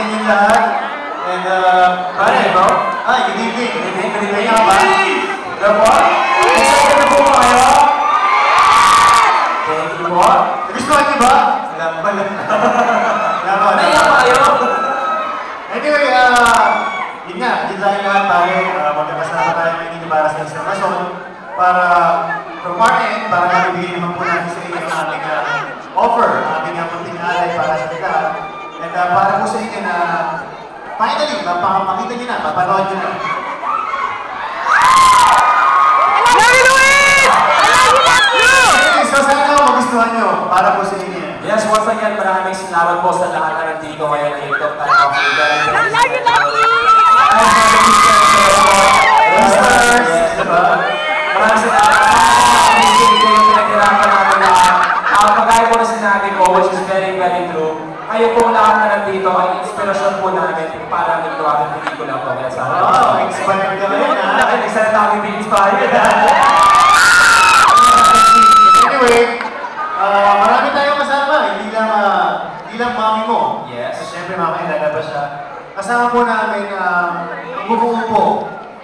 inyong lahat. And, pare, bro? Good evening. Good evening nga ba? Hello po? Excited na po ba kayo? Thank you po. Nagustuhan niyo ba? Salamat. Naiyak pa kayo? Anyway, yun nga, yun tayo lahat pare. Magkakasama tayo ngayon dito para sa isang rason. Para, from our end, para mabibigyan naman po natin sa inyo ang ating offer, ating punting alay para sa kita. And para po sa inyo na, finally, makita nyo na, mapanood nyo na. So sana magustuhan nyo para po sa inyo. Yes, once again, maraming salamat po sa lahat na nandito ngayon na ito. Maraming salamat. Pagkaya po na sinabi ko, which is very, very true. Kayo po lahat na nandito ay inspirasyon po namin para nito ang pelikula po. Wow, inspired ka rin ha? Nagsalita kami be-inspired. Anyway, marami tayong kasama. Hindi lang mami mo. Yes. So, siyempre mamaya lalabas siya. Kasama po namin bubuo po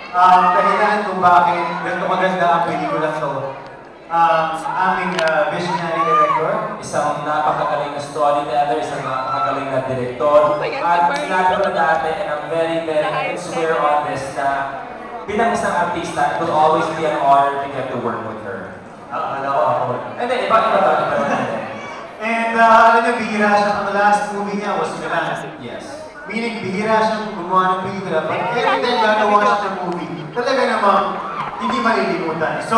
dahilan kung bakit ganito maganda ang pelikula to. Aming visionary director, isang napakagaling na storyteller, isang napakagaling na director. At sinabi ko na dati, and I'm very, very, I can swear on this, na bilang isang artista, it will always be an honor to get to work with her. Akala ko ako. Hindi, iba ba? And alam niyo, bihira siya. Ang last movie niya was Milan. Yes. Meaning, bihira siyang gumawa ng pelikula. But every time gagawa siya ng movie, talaga namang hindi malilimutan. So,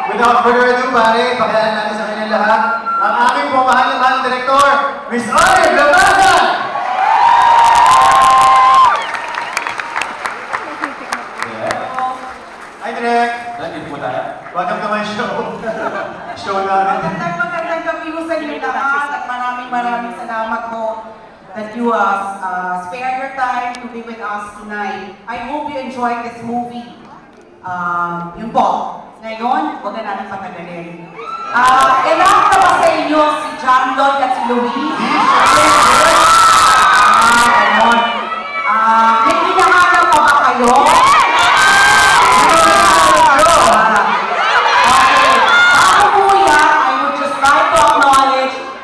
without further ado, pare, pakilaan natin sa kanyang lahat ang aming pong mahal na director, Miss Olive Lamasan! Hi, Direk! Nandito po tayo. Welcome to my show. Show namin. Magandang gabi po sa inyo lahat at maraming salamat po that you spare your time to be with us tonight. I hope you enjoyed this movie. Yun po. Ngayon, huwag na natin patagalin. Enough na ba sa inyo si John Lloyd at si Louise? Ganon. May hinahanap pa ba kayo?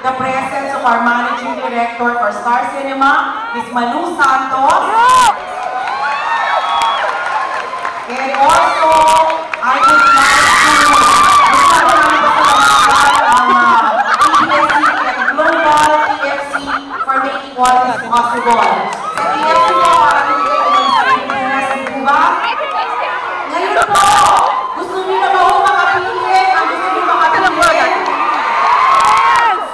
The presence of our Managing Director for Star Cinema, Ms. Manu Santos. And also, I would like to Global TFC for making all this possible. Sa TFC po, para hindi kayo umalis sa Cuba. Ngayon po, gusto niyo na ba ho makapili? Ang gusto niyo makapili?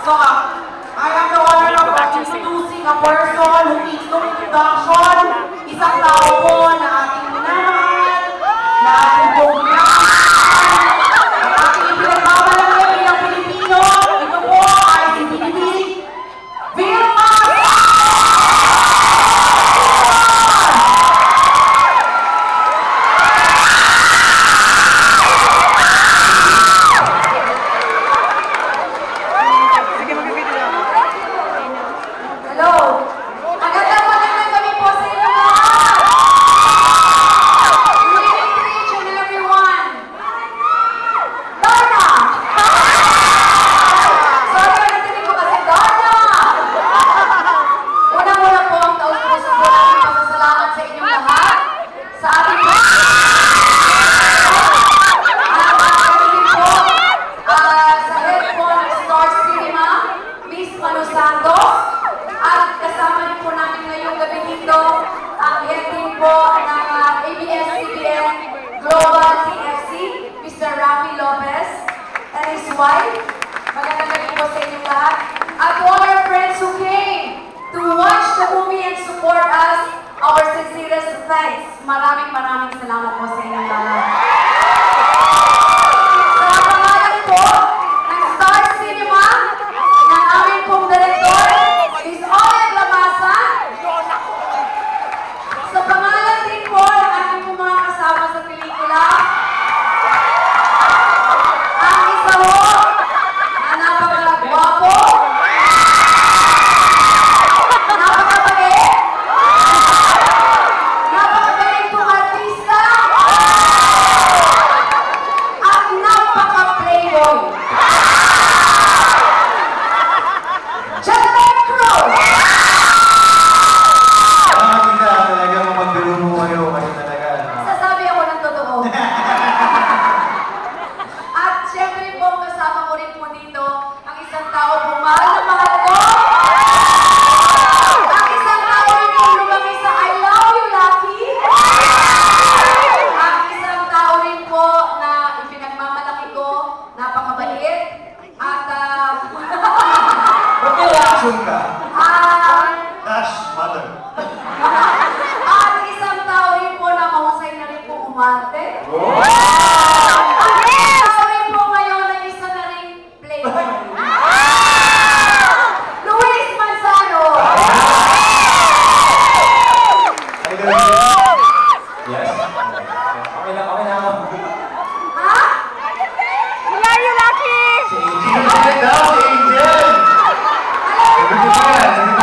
So, I have the honor of introducing a person who needs no introduction. Isang tao po na ating minamahal, na ating pumiyaan, at ating ipinagmamalaki bilang Pilipino. Ito po ay si Bibi Vilma!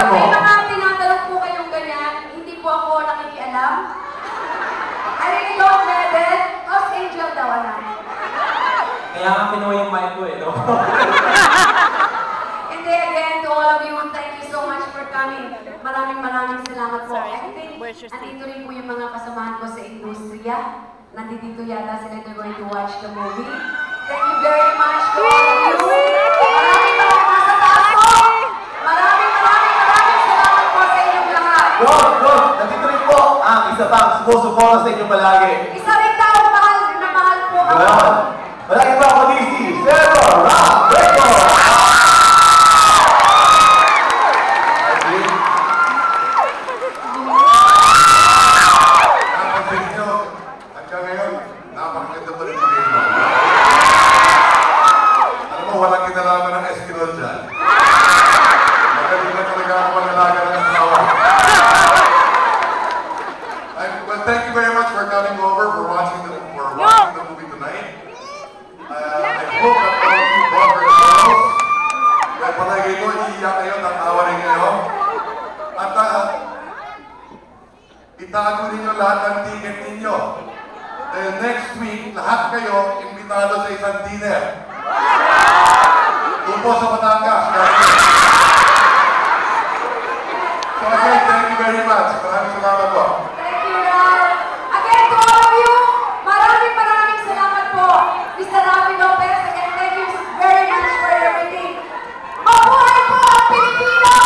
Pag may mga tinatanong po kayong ganyan, hindi po ako nakikialam. I really don't get it. Cause angel daw, anak. Kaya nga pinuha yung mic ko eh, no? And then again, to all of you, thank you so much for coming. Maraming salamat po. I think, andito rin po yung mga kasamahan ko sa industriya. Nandito yata sila, they're going to watch the movie. Thank you very much to all of you. Maraming nasa taas po. Maraming salamat po sa inyong lahat. Good. Nandito rin po ang isa pang sumusuporta sa inyo palagi. Isa rin tao mahal na mahal po ako. Good. Malaki pa ako DC, Zero Rock Record! Napansin nyo, hanggang ngayon, napakaganda pa rin ang game. Alam mo, walang kinalaman ng Esquilon dyan. Magaling na talaga ang panalaga ng asawa. Well, thank you very much for coming over, for watching the movie tonight. I hope that all of you brought your girls. Kaya palagay ko, iiyak kayo, tatawa rin kayo. At itago ninyo lahat ng ticket ninyo. Dahil next week, lahat kayo imbitado sa isang dinner. Doon po sa Batangas. So again, thank you very much. Maraming salamat po. Thank you, Ralph. Again, to all of you, maraming salamat po. Mr. Rafi Lopez, again, thank you very much for everything. Mabuhay po ang Pilipino!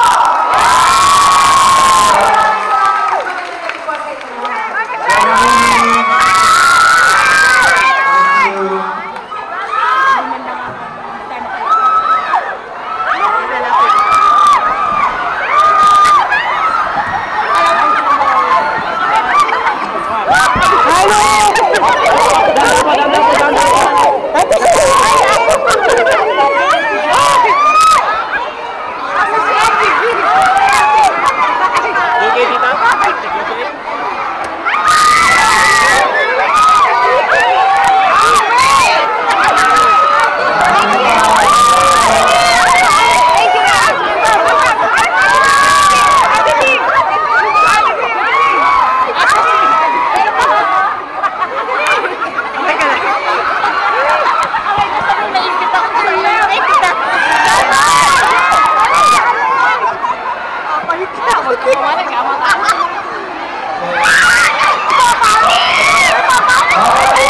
Maraming salamat po. Thank you po sa inyo.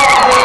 Okay.